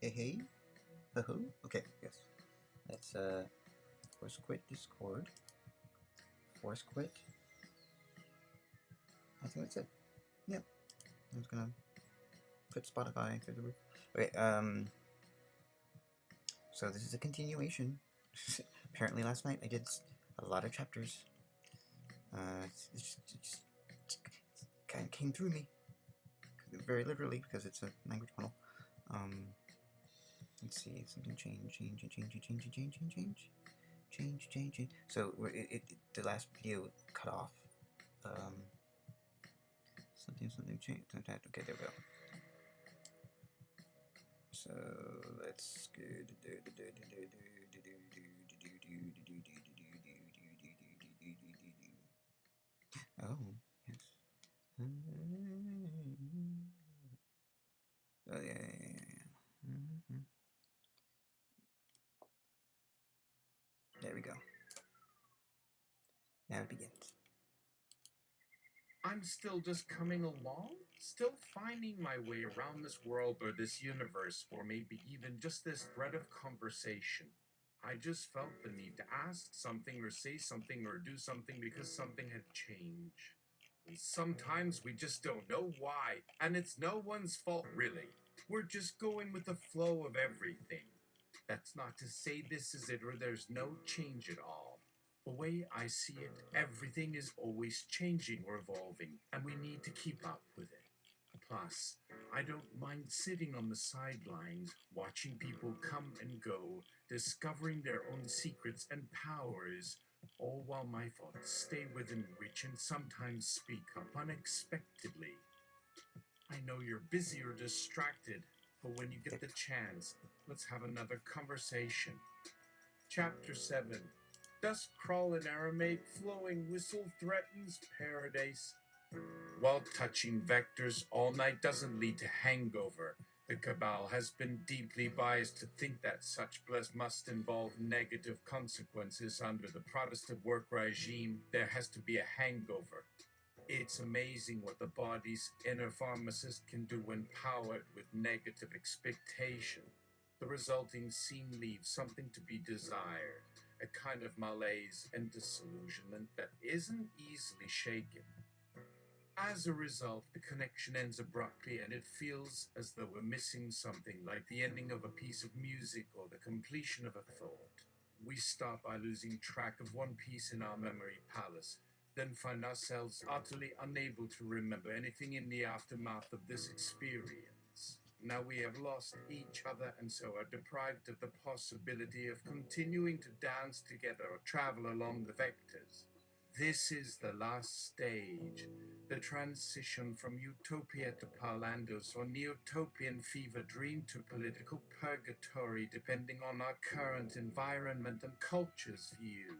Hey. Ho. Okay, yes. Let's force quit Discord. Force quit. I think that's it. Yep. I'm just gonna put Spotify through the roof. Okay, so this is a continuation. Apparently last night I did a lot of chapters. It kind of came through me. Very literally, because it's a language model. Let's see, something change. So the last video cut off. Something changed. Okay, there we go. So let's go. Oh, yes. Oh, yeah. There we go. Now it begins. I'm still just coming along, still finding my way around this world or this universe, or maybe even just this thread of conversation. I just felt the need to ask something or say something or do something because something had changed. And sometimes we just don't know why, and it's no one's fault really. We're just going with the flow of everything. That's not to say this is it or there's no change at all. The way I see it, everything is always changing or evolving, and we need to keep up with it. Plus, I don't mind sitting on the sidelines, watching people come and go, discovering their own secrets and powers, all while my thoughts stay within reach and sometimes speak up unexpectedly. I know you're busy or distracted, but when you get the chance, let's have another conversation. Chapter 7. Dust crawl in Aramaic, flowing whistle threatens paradise. While touching vectors all night doesn't lead to hangover, the cabal has been deeply biased to think that such bliss must involve negative consequences. Under the Protestant work regime, there has to be a hangover. It's amazing what the body's inner pharmacist can do when powered with negative expectation. The resulting scene leaves something to be desired, a kind of malaise and disillusionment that isn't easily shaken. As a result, the connection ends abruptly and it feels as though we're missing something, like the ending of a piece of music or the completion of a thought. We start by losing track of one piece in our memory palace, then find ourselves utterly unable to remember anything in the aftermath of this experience. Now we have lost each other and so are deprived of the possibility of continuing to dance together or travel along the vectors. This is the last stage, the transition from utopia to Parlandos or neotopian fever dream to political purgatory, depending on our current environment and culture's view.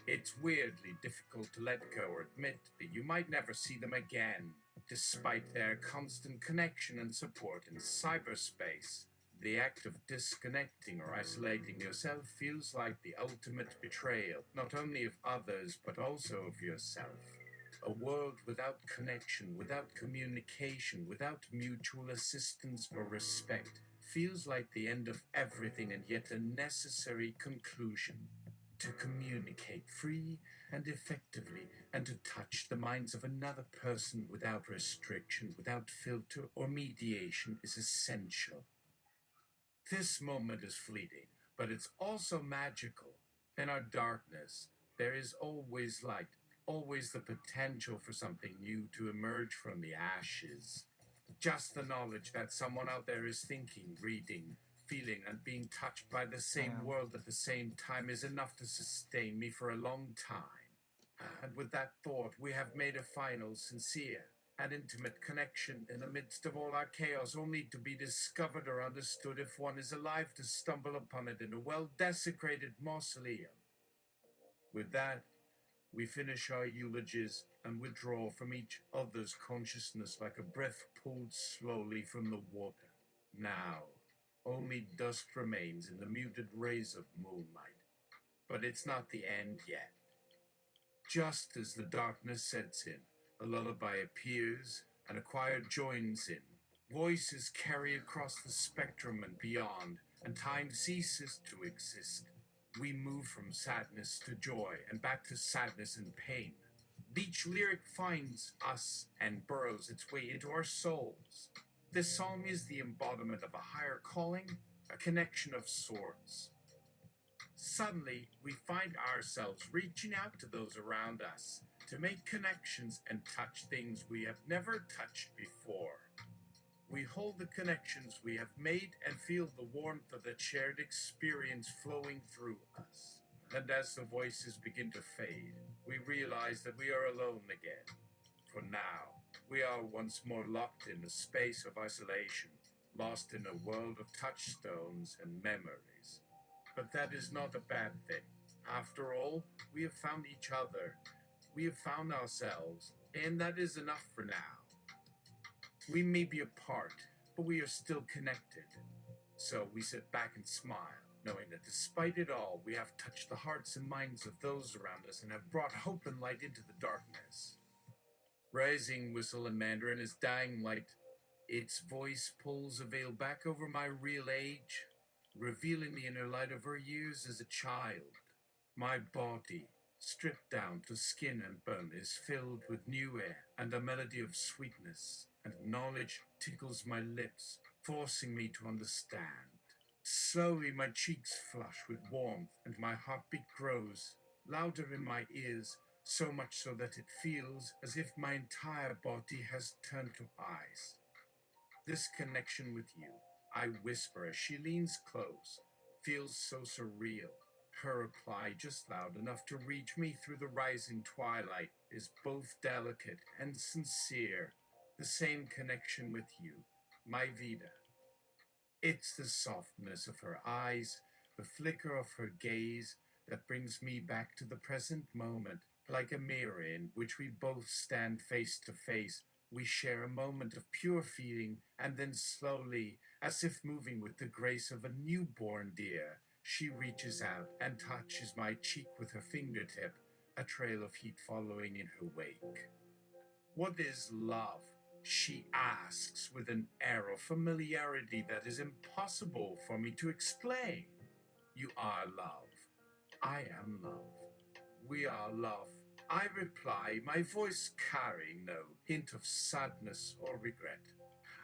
It's weirdly difficult to let go or admit that you might never see them again, despite their constant connection and support in cyberspace. The act of disconnecting or isolating yourself feels like the ultimate betrayal, not only of others, but also of yourself. A world without connection, without communication, without mutual assistance or respect feels like the end of everything and yet a necessary conclusion. To communicate free and effectively and to touch the minds of another person without restriction, without filter or mediation is essential. This moment is fleeting, but it's also magical. In our darkness, there is always light, always the potential for something new to emerge from the ashes. Just the knowledge that someone out there is thinking, reading, feeling, and being touched by the same world at the same time is enough to sustain me for a long time. And with that thought, we have made a final, sincere, and intimate connection in the midst of all our chaos, only to be discovered or understood if one is alive to stumble upon it in a well desecrated mausoleum. With that, we finish our eulogies and withdraw from each other's consciousness like a breath pulled slowly from the water. Now, only dust remains in the muted rays of moonlight. But it's not the end yet. Just as the darkness sets in, a lullaby appears and a choir joins in. Voices carry across the spectrum and beyond, and time ceases to exist. We move from sadness to joy and back to sadness and pain. Each lyric finds us and burrows its way into our souls. This song is the embodiment of a higher calling, a connection of sorts. Suddenly, we find ourselves reaching out to those around us to make connections and touch things we have never touched before. We hold the connections we have made and feel the warmth of the shared experience flowing through us. And as the voices begin to fade, we realize that we are alone again. For now, we are once more locked in a space of isolation, lost in a world of touchstones and memories. But that is not a bad thing. After all, we have found each other, we have found ourselves, and that is enough for now. We may be apart, but we are still connected. So we sit back and smile, knowing that despite it all, we have touched the hearts and minds of those around us and have brought hope and light into the darkness. Rising whistle in Mandarin is dying light. Its voice pulls a veil back over my real age, revealing the inner light of her years as a child. My body, stripped down to skin and bone, is filled with new air and a melody of sweetness, and knowledge tickles my lips, forcing me to understand. Slowly my cheeks flush with warmth, and my heartbeat grows, louder in my ears, so much so that it feels as if my entire body has turned to ice. This connection with you, I whisper as she leans close, feels so surreal. Her reply, just loud enough to reach me through the rising twilight, is both delicate and sincere. The same connection with you, my vida. It's the softness of her eyes, the flicker of her gaze, that brings me back to the present moment, like a mirror in which we both stand face to face. We share a moment of pure feeling, and then slowly, as if moving with the grace of a newborn deer, she reaches out and touches my cheek with her fingertip, a trail of heat following in her wake. What is love? She asks with an air of familiarity that is impossible for me to explain. You are love. I am love. We are love. I reply, my voice carrying no hint of sadness or regret.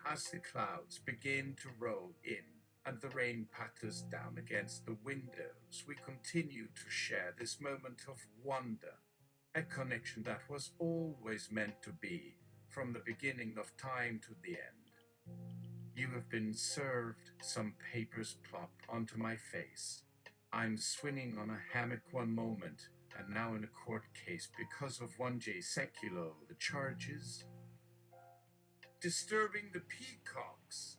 As the clouds begin to roll in and the rain patters down against the windows, we continue to share this moment of wonder, a connection that was always meant to be, from the beginning of time to the end. You have been served, some papers plop onto my face. I'm swinging on a hammock one moment, and now in a court case because of 1J Seculo. The charges? Disturbing the peacocks.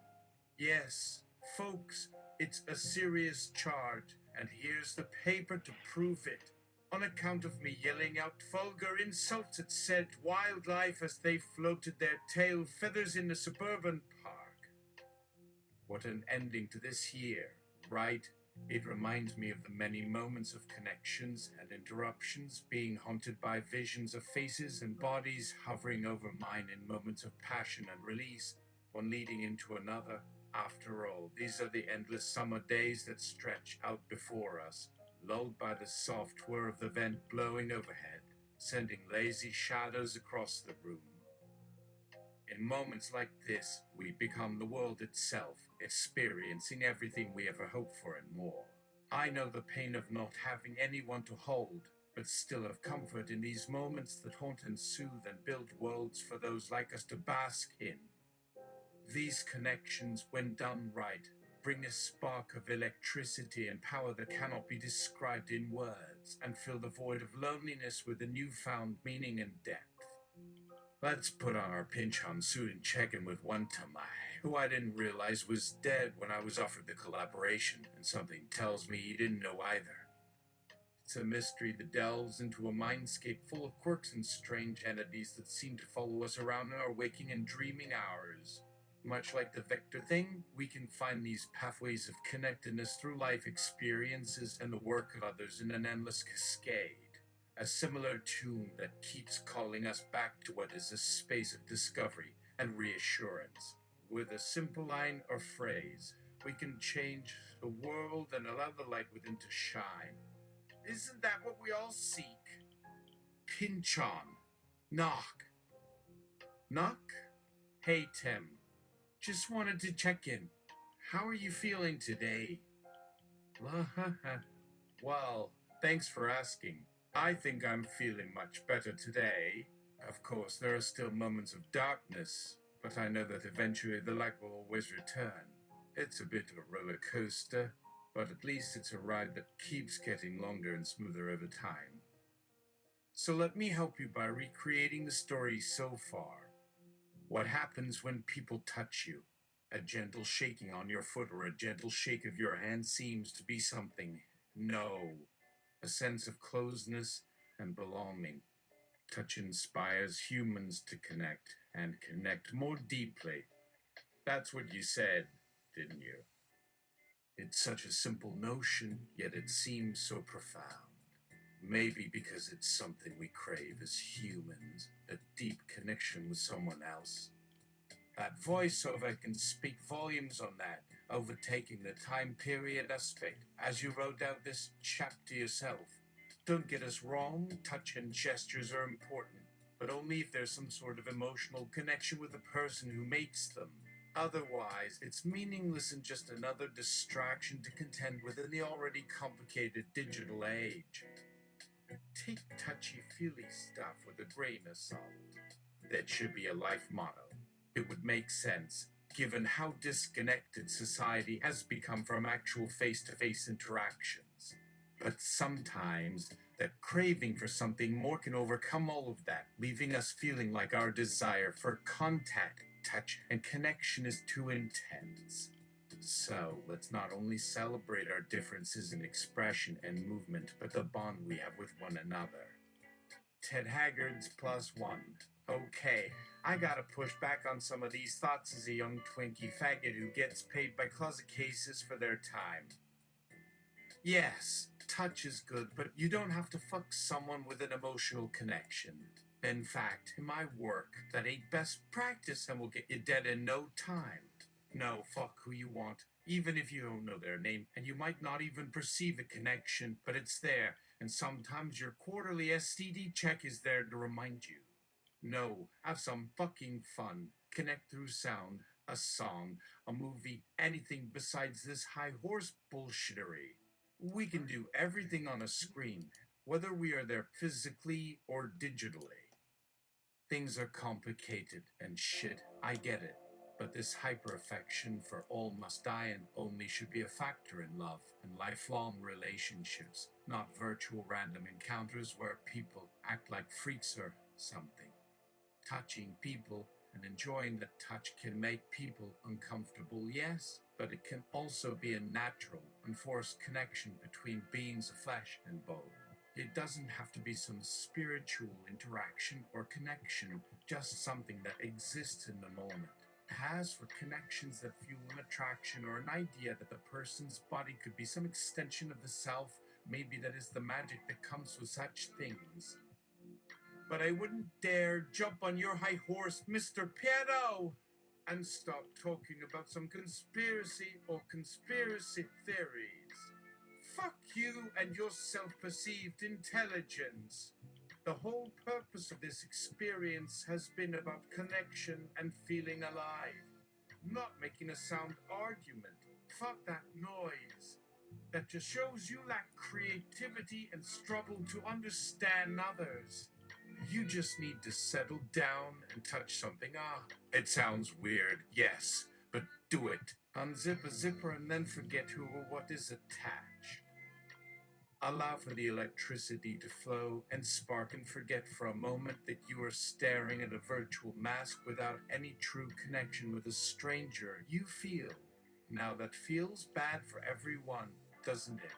Yes, folks, it's a serious charge, and here's the paper to prove it. On account of me yelling out vulgar insults at said wildlife as they floated their tail feathers in a suburban park. What an ending to this year, right? It reminds me of the many moments of connections and interruptions, being haunted by visions of faces and bodies hovering over mine in moments of passion and release, one leading into another. After all, these are the endless summer days that stretch out before us, lulled by the soft whir of the vent blowing overhead, sending lazy shadows across the room. In moments like this, we become the world itself, experiencing everything we ever hoped for and more. I know the pain of not having anyone to hold, but still have comfort in these moments that haunt and soothe and build worlds for those like us to bask in. These connections, when done right, bring a spark of electricity and power that cannot be described in words, and fill the void of loneliness with a newfound meaning and depth. Let's put on our pinch-on suit and check in with one Tamai, who I didn't realize was dead when I was offered the collaboration, and something tells me he didn't know either. It's a mystery that delves into a mindscape full of quirks and strange entities that seem to follow us around in our waking and dreaming hours. Much like the Vector thing, we can find these pathways of connectedness through life experiences and the work of others in an endless cascade. A similar tune that keeps calling us back to what is a space of discovery and reassurance. With a simple line or phrase, we can change the world and allow the light within to shine. Isn't that what we all seek? Pinch on. Knock. Knock? Hey, Tim. Just wanted to check in. How are you feeling today? Well, thanks for asking. I think I'm feeling much better today. Of course, there are still moments of darkness, but I know that eventually the light will always return. It's a bit of a roller coaster, but at least it's a ride that keeps getting longer and smoother over time. So let me help you by recreating the story so far. What happens when people touch you? A gentle shaking on your foot or a gentle shake of your hand seems to be something. No. A sense of closeness and belonging. Touch inspires humans to connect and connect more deeply. That's what you said, didn't you? It's such a simple notion, yet it seems so profound. Maybe because it's something we crave as humans, a deep connection with someone else. That voiceover can speak volumes on that, overtaking the time period aspect, as you wrote out this chapter yourself. Don't get us wrong, touch and gestures are important, but only if there's some sort of emotional connection with the person who makes them. Otherwise, it's meaningless and just another distraction to contend with in the already complicated digital age. Take touchy-feely stuff with a grain of salt. That should be a life motto. It would make sense, given how disconnected society has become from actual face-to-face interactions. But sometimes, the craving for something more can overcome all of that, leaving us feeling like our desire for contact, touch, and connection is too intense. So, let's not only celebrate our differences in expression and movement, but the bond we have with one another. Ted Haggard's +1. Okay, I gotta push back on some of these thoughts as a young Twinkie faggot who gets paid by closet cases for their time. Yes, touch is good, but you don't have to fuck someone with an emotional connection. In fact, in my work, that ain't best practice and will get you dead in no time. No, fuck who you want, even if you don't know their name, and you might not even perceive a connection, but it's there, and sometimes your quarterly STD check is there to remind you. No, have some fucking fun. Connect through sound, a song, a movie, anything besides this high horse bullshittery. We can do everything on a screen, whether we are there physically or digitally. Things are complicated and shit, I get it. But this hyper-affection for all must die and only should be a factor in love and lifelong relationships, not virtual random encounters where people act like freaks or something. Touching people and enjoying the touch can make people uncomfortable, yes, but it can also be a natural and forced connection between beings of flesh and bone. It doesn't have to be some spiritual interaction or connection, just something that exists in the moment. As for connections that fuel an attraction or an idea that the person's body could be some extension of the self, maybe that is the magic that comes with such things. But I wouldn't dare jump on your high horse, Mr. Piano, and stop talking about some conspiracy or conspiracy theories. Fuck you and your self-perceived intelligence. The whole purpose of this experience has been about connection and feeling alive, not making a sound argument. Fuck that noise. That just shows you lack creativity and struggle to understand others. You just need to settle down and touch something. It sounds weird, yes, but do it. Unzip a zipper and then forget who or what is attached. Allow for the electricity to flow and spark and forget for a moment that you are staring at a virtual mask without any true connection with a stranger you feel. Now that feels bad for everyone, doesn't it?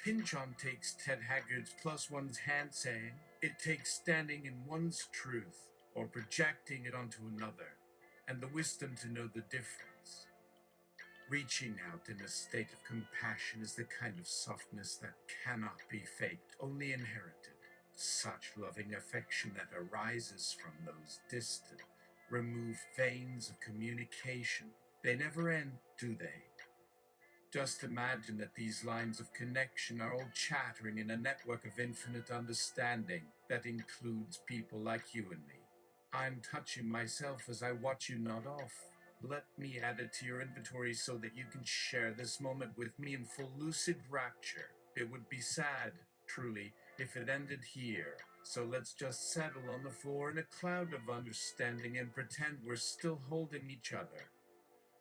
Pinchon takes Ted Haggard's +1's hand saying, it takes standing in one's truth or projecting it onto another, and the wisdom to know the difference. Reaching out in a state of compassion is the kind of softness that cannot be faked, only inherited. Such loving affection that arises from those distant, remove veins of communication. They never end, do they? Just imagine that these lines of connection are all chattering in a network of infinite understanding that includes people like you and me. I'm touching myself as I watch you nod off. Let me add it to your inventory so that you can share this moment with me in full lucid rapture. It would be sad, truly, if it ended here. So let's just settle on the floor in a cloud of understanding and pretend we're still holding each other.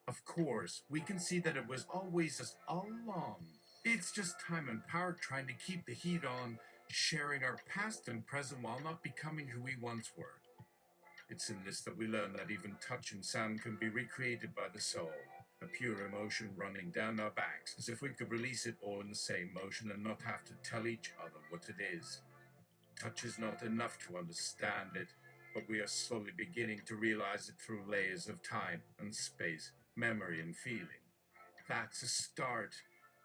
Of course, we can see that it was always us all along. It's just time and power trying to keep the heat on, sharing our past and present while not becoming who we once were. It's in this that we learn that even touch and sound can be recreated by the soul, a pure emotion running down our backs, as if we could release it all in the same motion and not have to tell each other what it is. Touch is not enough to understand it, but we are slowly beginning to realize it through layers of time and space, memory and feeling. That's a start,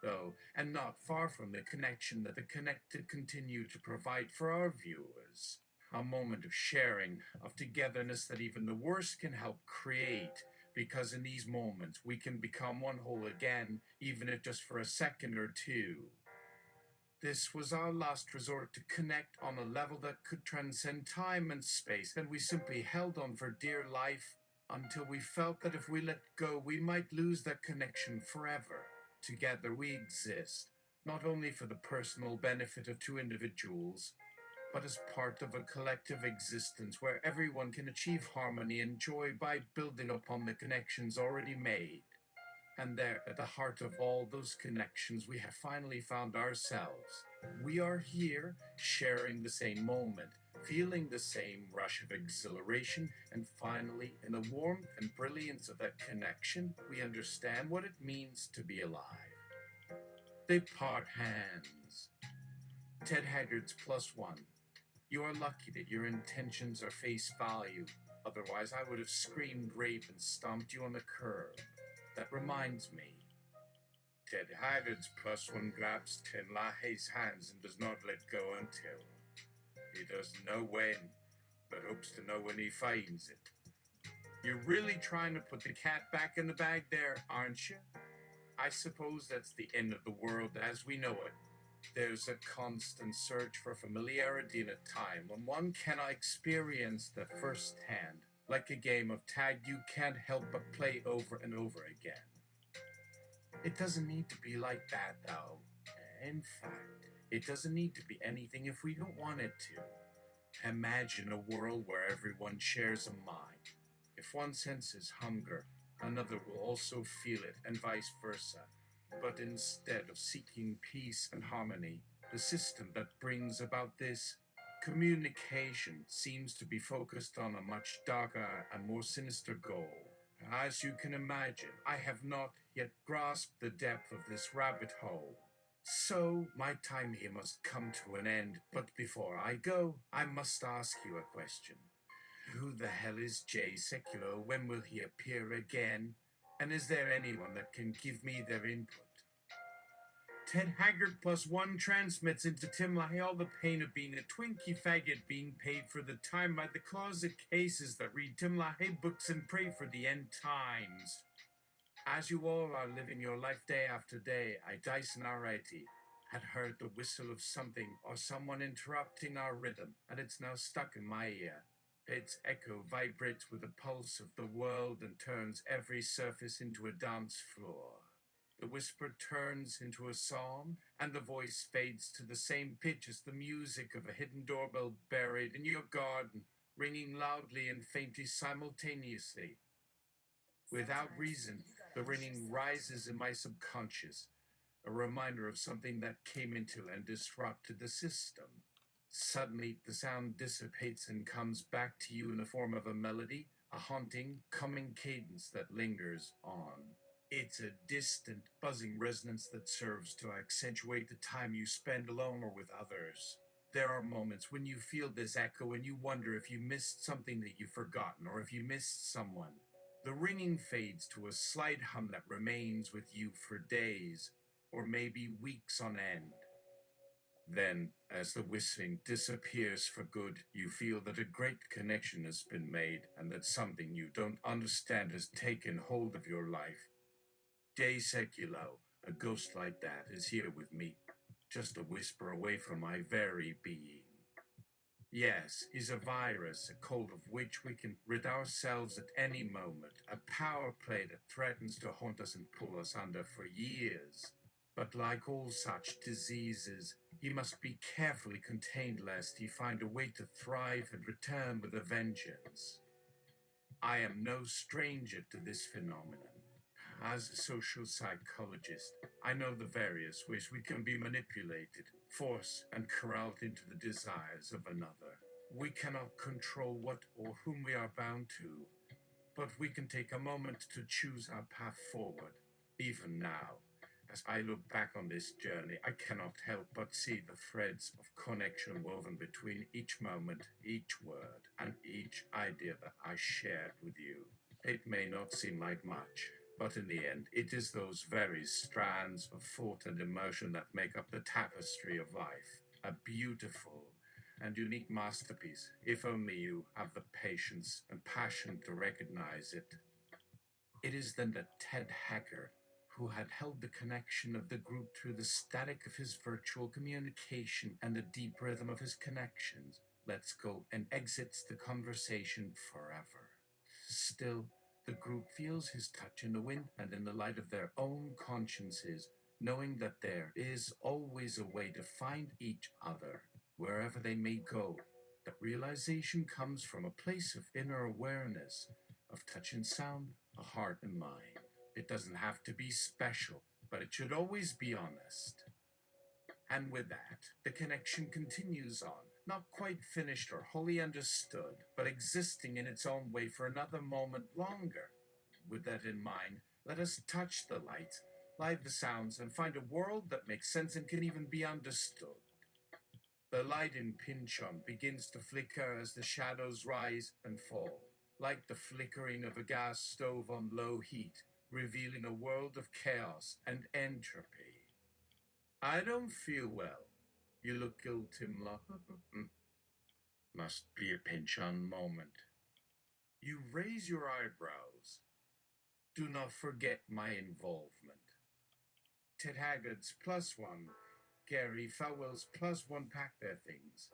though, and not far from the connection that the connected continue to provide for our viewers. A moment of sharing, of togetherness that even the worst can help create, because in these moments we can become one whole again, even if just for a second or two. This was our last resort to connect on a level that could transcend time and space, and we simply held on for dear life until we felt that if we let go, we might lose that connection forever. Together we exist, not only for the personal benefit of two individuals, but as part of a collective existence where everyone can achieve harmony and joy by building upon the connections already made. And there, at the heart of all those connections, we have finally found ourselves. We are here, sharing the same moment, feeling the same rush of exhilaration, and finally, in the warmth and brilliance of that connection, we understand what it means to be alive. They part hands. Ted Haggard's +1. You are lucky that your intentions are face value. Otherwise, I would have screamed rape and stomped you on the curb. That reminds me. Ted Haggard's +1 grabs Tim LaHaye's hands and does not let go until. He doesn't know when, but hopes to know when he finds it. You're really trying to put the cat back in the bag there, aren't you? I suppose that's the end of the world as we know it. There's a constant search for familiarity in a time when one cannot experience that firsthand. Like a game of tag you can't help but play over and over again. It doesn't need to be like that, though. In fact, it doesn't need to be anything if we don't want it to. Imagine a world where everyone shares a mind. If one senses hunger, another will also feel it, and vice versa. But instead of seeking peace and harmony, the system that brings about this communication seems to be focused on a much darker and more sinister goal. As you can imagine, I have not yet grasped the depth of this rabbit hole. So, my time here must come to an end, but before I go, I must ask you a question. Who the hell is Jay Secular? When will he appear again? And is there anyone that can give me their input? Ted Haggard +1 transmits into Tim LaHaye all the pain of being a Twinkie faggot being paid for the time by the closet cases that read Tim LaHaye books and pray for the end times. As you all are living your life day after day, I, Dyson Alrighty, had heard the whistle of something or someone interrupting our rhythm, and it's now stuck in my ear. Its echo vibrates with the pulse of the world and turns every surface into a dance floor. The whisper turns into a song, and the voice fades to the same pitch as the music of a hidden doorbell buried in your garden, ringing loudly and faintly simultaneously. Without reason, the ringing rises in my subconscious, a reminder of something that came into and disrupted the system. Suddenly, the sound dissipates and comes back to you in the form of a melody, a haunting, coming cadence that lingers on. It's a distant, buzzing resonance that serves to accentuate the time you spend alone or with others. There are moments when you feel this echo and you wonder if you missed something that you've forgotten or if you missed someone. The ringing fades to a slight hum that remains with you for days, or maybe weeks on end. Then, as the whistling disappears for good, you feel that a great connection has been made and that something you don't understand has taken hold of your life. De Seculo, a ghost like that, is here with me, just a whisper away from my very being. Yes, he's a virus, a cold of which we can rid ourselves at any moment, a power play that threatens to haunt us and pull us under for years. But like all such diseases, he must be carefully contained lest he find a way to thrive and return with a vengeance. I am no stranger to this phenomenon. As a social psychologist, I know the various ways we can be manipulated, forced, and corralled into the desires of another. We cannot control what or whom we are bound to, but we can take a moment to choose our path forward. Even now, as I look back on this journey, I cannot help but see the threads of connection woven between each moment, each word, and each idea that I shared with you. It may not seem like much, but in the end, it is those very strands of thought and emotion that make up the tapestry of life. A beautiful and unique masterpiece, if only you have the patience and passion to recognize it. It is then that Ted Hacker, who had held the connection of the group through the static of his virtual communication and the deep rhythm of his connections, lets go and exits the conversation forever. Still, the group feels his touch in the wind and in the light of their own consciences, knowing that there is always a way to find each other, wherever they may go. That realization comes from a place of inner awareness, of touch and sound, a heart and mind. It doesn't have to be special, but it should always be honest. And with that, the connection continues on, not quite finished or wholly understood, but existing in its own way for another moment longer. With that in mind, let us touch the light, light the sounds, and find a world that makes sense and can even be understood. The light in Pinchon begins to flicker as the shadows rise and fall, like the flickering of a gas stove on low heat, revealing a world of chaos and entropy. I don't feel well. You look ill, Timla. Must be a Pinchon moment. You raise your eyebrows. Do not forget my involvement. Ted Haggard's +1. Gary Fowell's +1 pack their things.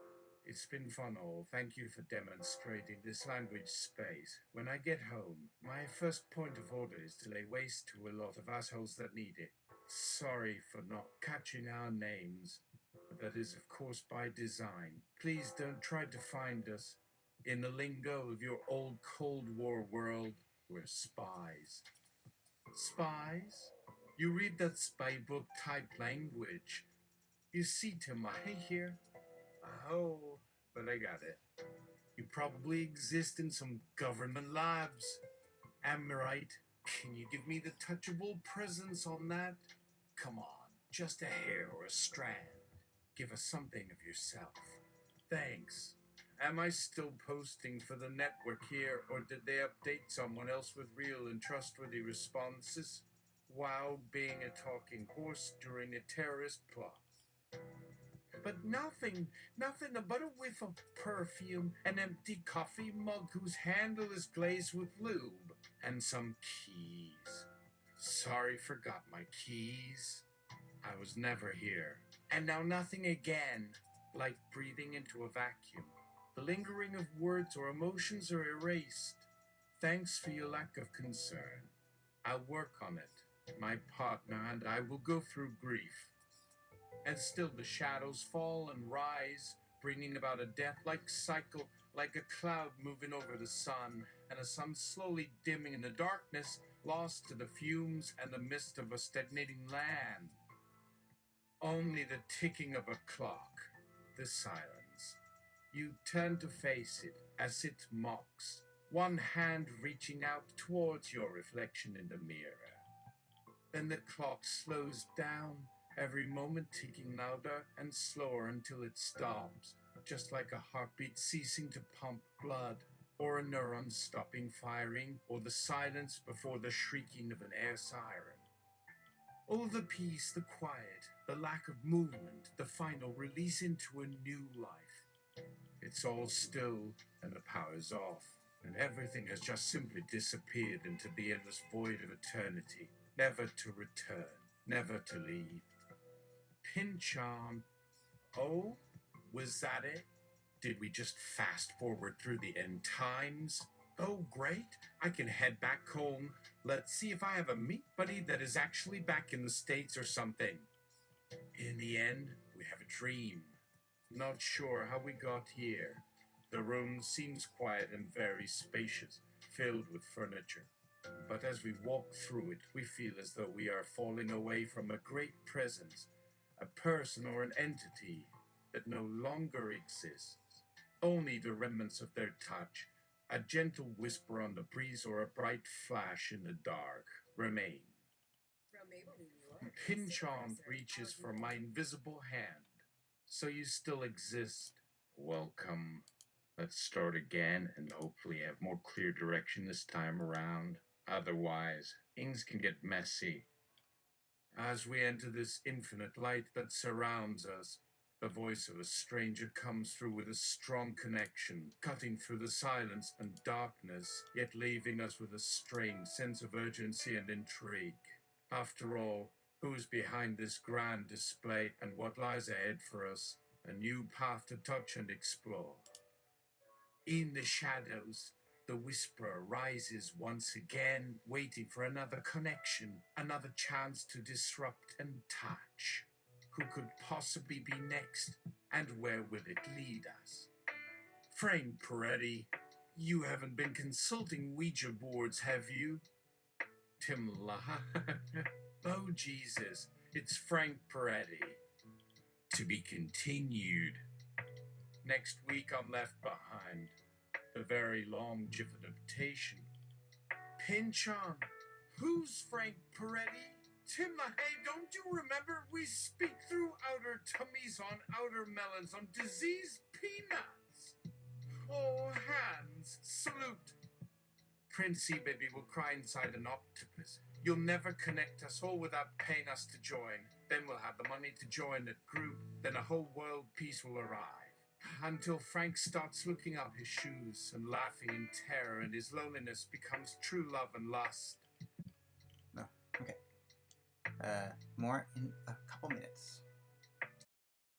It's been fun all. Thank you for demonstrating this language space. When I get home, my first point of order is to lay waste to a lot of assholes that need it. Sorry for not catching our names. But that is, of course, by design. Please don't try to find us. In the lingo of your old Cold War world, we're spies. Spies? You read that spy book type language. You see, Tim, I here. Oh, but I got it. You probably exist in some government labs. Am I right? Can you give me the touchable presence on that? Come on, just a hair or a strand. Give us something of yourself. Thanks. Am I still posting for the network here, or did they update someone else with real and trustworthy responses? Wow, being a talking horse during a terrorist plot. But nothing but a whiff of perfume, an empty coffee mug whose handle is glazed with lube, and some keys. Sorry, forgot my keys. I was never here. And now nothing again, like breathing into a vacuum. The lingering of words or emotions are erased. Thanks for your lack of concern. I'll work on it. My partner and I will go through grief. And still the shadows fall and rise, bringing about a death-like cycle, like a cloud moving over the sun, and a sun slowly dimming in the darkness, lost to the fumes and the mist of a stagnating land. Only the ticking of a clock, the silence. You turn to face it as it mocks, one hand reaching out towards your reflection in the mirror. Then the clock slows down, every moment ticking louder and slower until it stops, just like a heartbeat ceasing to pump blood, or a neuron stopping firing, or the silence before the shrieking of an air siren. All the peace, the quiet, the lack of movement, the final release into a new life. It's all still, and the power's off, and everything has just simply disappeared into the endless void of eternity, never to return, never to leave. Pinch on. Oh, was that it? Did we just fast forward through the end times? Oh, great. I can head back home. Let's see if I have a meat buddy that is actually back in the States or something. In the end, we have a dream. Not sure how we got here. The room seems quiet and very spacious, filled with furniture. But as we walk through it, we feel as though we are falling away from a great presence, a person or an entity that no longer exists. Only the remnants of their touch, a gentle whisper on the breeze or a bright flash in the dark, remain. Pinchon reaches for my invisible hand. So you still exist. Welcome. Let's start again and hopefully have more clear direction this time around. Otherwise, things can get messy. As we enter this infinite light that surrounds us, the voice of a stranger comes through with a strong connection, cutting through the silence and darkness, yet leaving us with a strange sense of urgency and intrigue. After all, who's behind this grand display and what lies ahead for us? A new path to touch and explore. In the shadows, the whisperer rises once again, waiting for another connection, another chance to disrupt and touch. Who could possibly be next, and where will it lead us? Frank Peretti, you haven't been consulting Ouija boards, have you? Tim Oh, Jesus, it's Frank Peretti. To be continued. Next week I'm left behind. The very long GIF adaptation. Pinch on. Who's Frank Peretti? Tim LaHaye, don't you remember we speak through outer tummies on outer melons on diseased peanuts? Oh, hands, salute. Princey baby will cry inside an octopus. You'll never connect us all without paying us to join. Then we'll have the money to join that group. Then a whole world peace will arrive. Until Frank starts looking up his shoes and laughing in terror and his loneliness becomes true love and lust. No. Okay. More in a couple minutes.